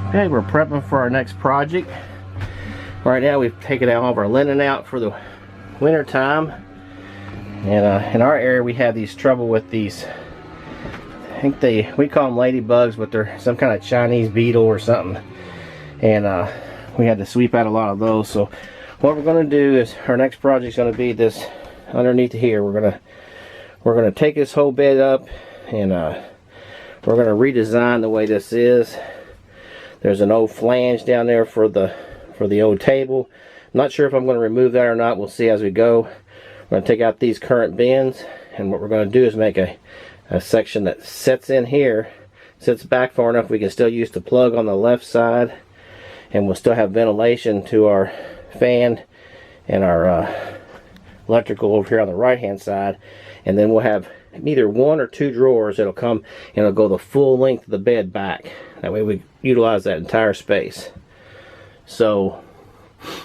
Okay, we're prepping for our next project. Right now we've taken all of our linen out for the winter time. And in our area we have these trouble with these, I think we call them ladybugs, but they're some kind of Chinese beetle or something. And we had to sweep out a lot of those. So what we're going to do is, our next project is going to be this underneath here. We're going to take this whole bed up, and we're going to redesign the way this is. There's an old flange down there for the old table. I'm not sure if I'm going to remove that or not. We'll see as we go. We're going to take out these current bins, and what we're going to do is make a section that sits in here, sits back far enough we can still use the plug on the left side, and we'll still have ventilation to our fan and our electrical over here on the right hand side. And then we'll have either one or two drawers that'll come and it'll go the full length of the bed back. That way we utilize that entire space. So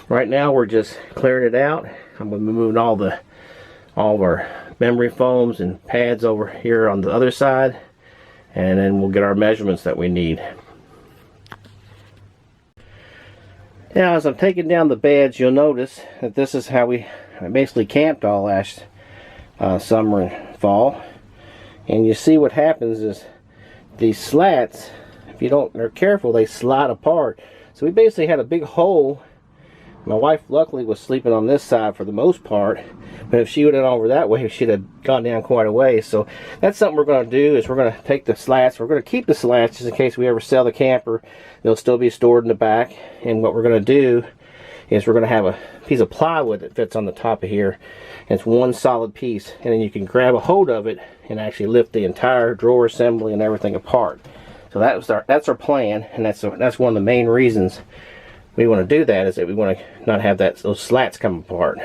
right now we're just clearing it out. I'm going to be moving all of our memory foams and pads over here on the other side, and then we'll get our measurements that we need. Now as I'm taking down the beds, you'll notice that this is how we basically camped all last summer and fall. And you see what happens is these slats, if you don't, they're careful, they slide apart. So we basically had a big hole. My wife luckily was sleeping on this side for the most part, but if she would have gone over that way, she'd have gone down quite a way. So that's something we're going to do, is we're going to take the slats. We're going to keep the slats just in case we ever sell the camper. They'll still be stored in the back. And what we're going to do is we're going to have a piece of plywood that fits on the top of here. And it's one solid piece, and then you can grab a hold of it and actually lift the entire drawer assembly and everything apart. So that's our plan, and that's one of the main reasons we want to do that, is that we want to not have those slats come apart.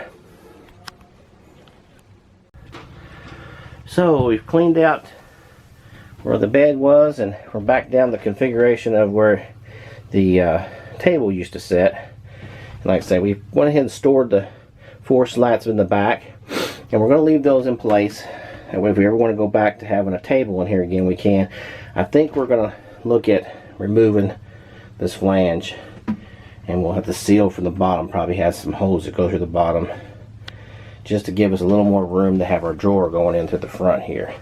So we've cleaned out where the bed was, and we're back down the configuration of where the table used to sit. And like I say, we went ahead and stored the 4 slats in the back, and we're going to leave those in place. That way if we ever want to go back to having a table in here again, we can. I think we're going to look at removing this flange, and we'll have the seal from the bottom. Probably has some holes that go through the bottom, just to give us a little more room to have our drawer going into the front here.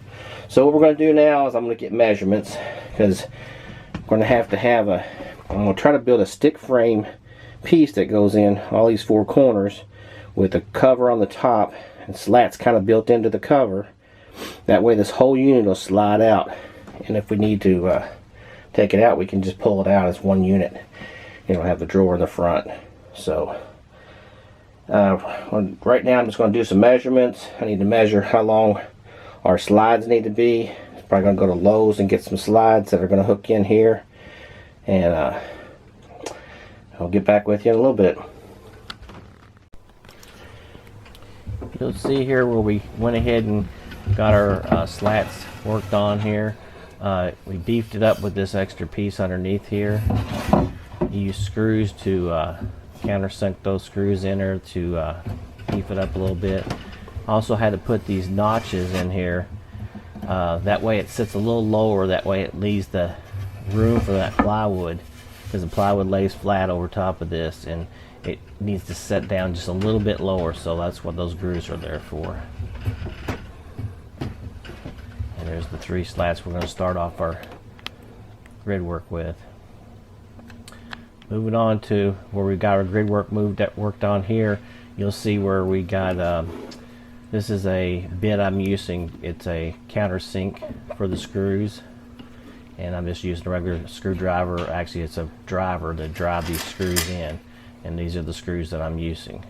So what we're going to do now is I'm going to get measurements, because we're going to have I'm going to try to build a stick frame piece that goes in all these 4 corners with a cover on the top and slats kind of built into the cover. That way this whole unit will slide out, and if we need to take it out, we can just pull it out as one unit. It'll have the drawer in the front. So right now I'm just going to do some measurements. I need to measure how long our slides need to be. Probably going to go to Lowe's and get some slides that are going to hook in here, and I'll get back with you in a little bit. You'll see here where we went ahead and got our slats worked on here. We beefed it up with this extra piece underneath here. You use screws to countersunk those screws in there to beef it up a little bit. Also had to put these notches in here. That way it sits a little lower. That way it leaves the room for that plywood, because the plywood lays flat over top of this, and it needs to set down just a little bit lower. So that's what those grooves are there for. And there's the 3 slats we're going to start off our grid work with. Moving on to where we got our grid work worked on here, you'll see where we got this is a bit I'm using. It's a countersink for the screws, and I'm just using a regular screwdriver. Actually, it's a driver to drive these screws in, and these are the screws that I'm using.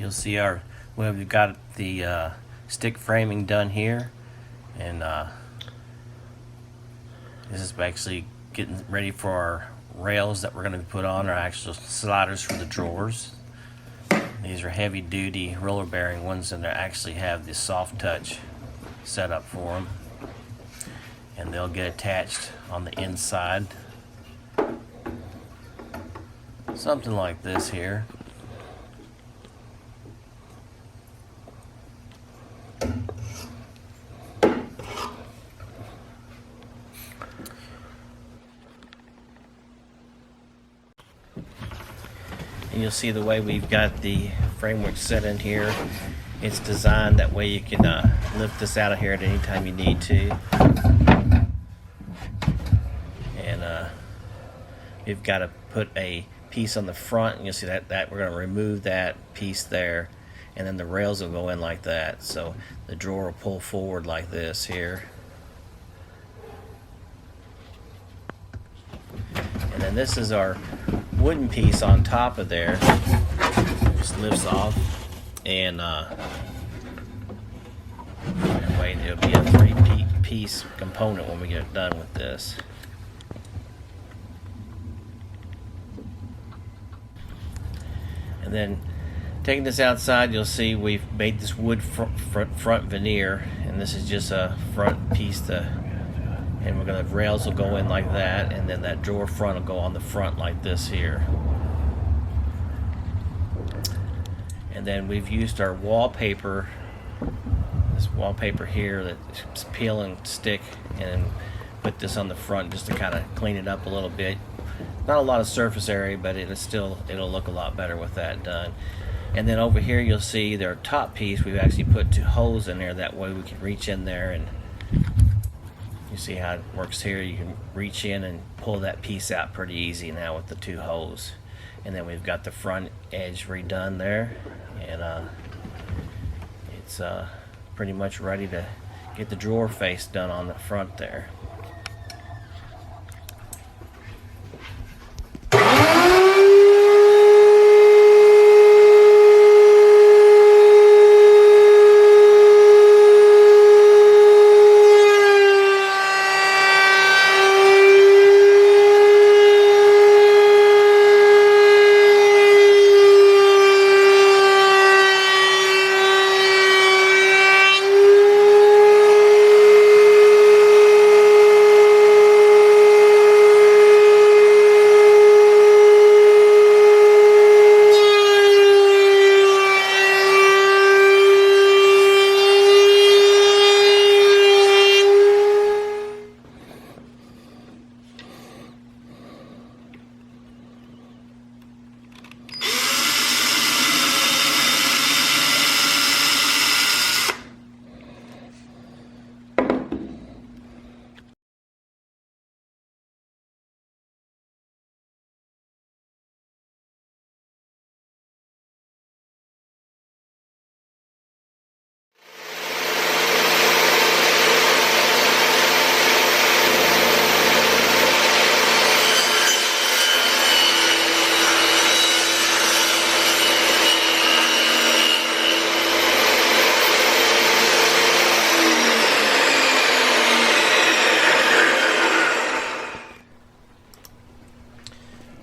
You'll see we've got the stick framing done here, and this is actually getting ready for our rails that we're going to put on, our actual sliders for the drawers. These are heavy duty roller bearing ones, and they actually have the soft touch set up for them, and they'll get attached on the inside, something like this here. And you'll see the way we've got the framework set in here. It's designed that way you can lift this out of here at any time you need to. And we've got to put a piece on the front, and you'll see that we're going to remove that piece there, and then the rails will go in like that. So the drawer will pull forward like this here. And then this is our wooden piece on top of there. Just lifts off, and that way it'll be a three-piece component when we get done with this. And then taking this outside, you'll see we've made this wood front veneer, and this is just a front piece and we're gonna, rails will go in like that, and then that drawer front will go on the front like this here. And then we've used our wallpaper, this wallpaper here that's peel and stick, and put this on the front just to kind of clean it up a little bit. Not a lot of surface area, but it'll look a lot better with that done. And then over here you'll see their top piece, we've actually put two holes in there, that way we can reach in there, and you see how it works here. You can reach in and pull that piece out pretty easy now with the two holes. And then we've got the front edge redone there, and it's pretty much ready to get the drawer face done on the front there.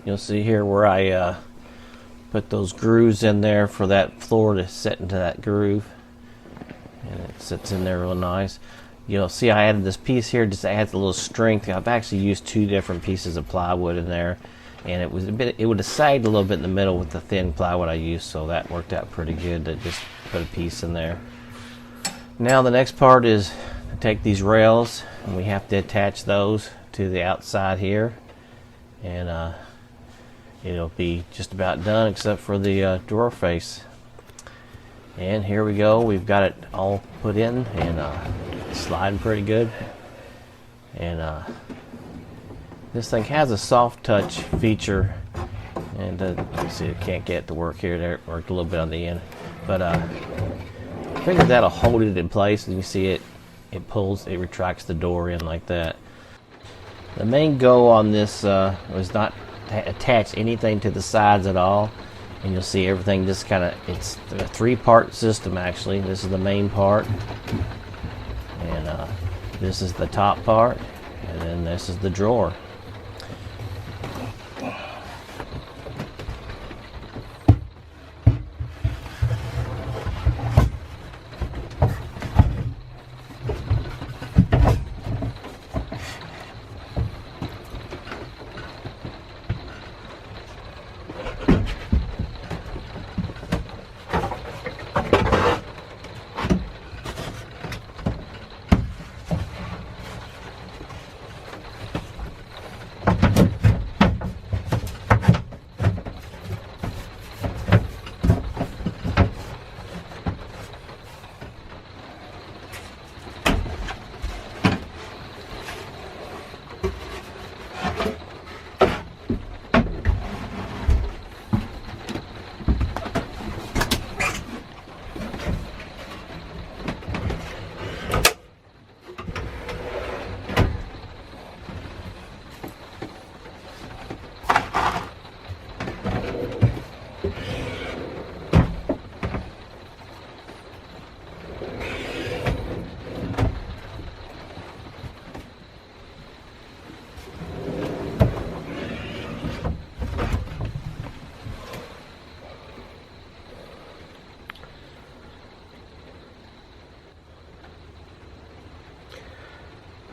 You'll see here where I put those grooves in there for that floor to set into that groove, and it sits in there real nice. You'll see I added this piece here just to add a little strength. I've actually used two different pieces of plywood in there, and it would have sagged a little bit in the middle with the thin plywood I used, so that worked out pretty good to just put a piece in there. Now the next part is to take these rails, and we have to attach those to the outside here, and it'll be just about done except for the drawer face. And here we go, we've got it all put in and sliding pretty good. And this thing has a soft touch feature, and you see, I can't get it to work here. There, it worked a little bit on the end, but I figured that'll hold it in place. And you see it pulls, it retracts the door in like that. The main goal on this was not to attach anything to the sides at all, and you'll see everything just kind of, it's a 3-part system actually. This is the main part, and this is the top part, and then this is the drawer.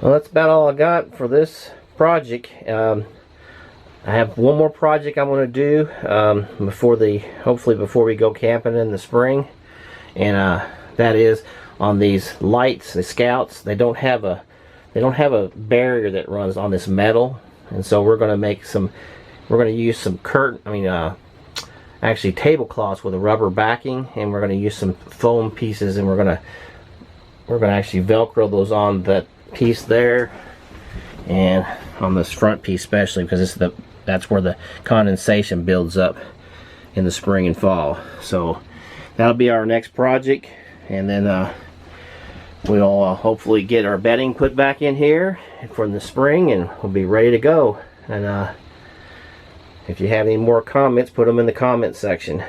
Well, that's about all I got for this project. I have one more project I want to do hopefully before we go camping in the spring, and that is on these lights, the Scouts. They don't have a barrier that runs on this metal, and so we're going to use some actually tablecloths with a rubber backing, and we're going to use some foam pieces, and we're going to actually Velcro those on that piece there, and on this front piece especially, because that's where the condensation builds up in the spring and fall. So that'll be our next project, and then we'll hopefully get our bedding put back in here for the spring, and we'll be ready to go. And if you have any more comments, put them in the comment section.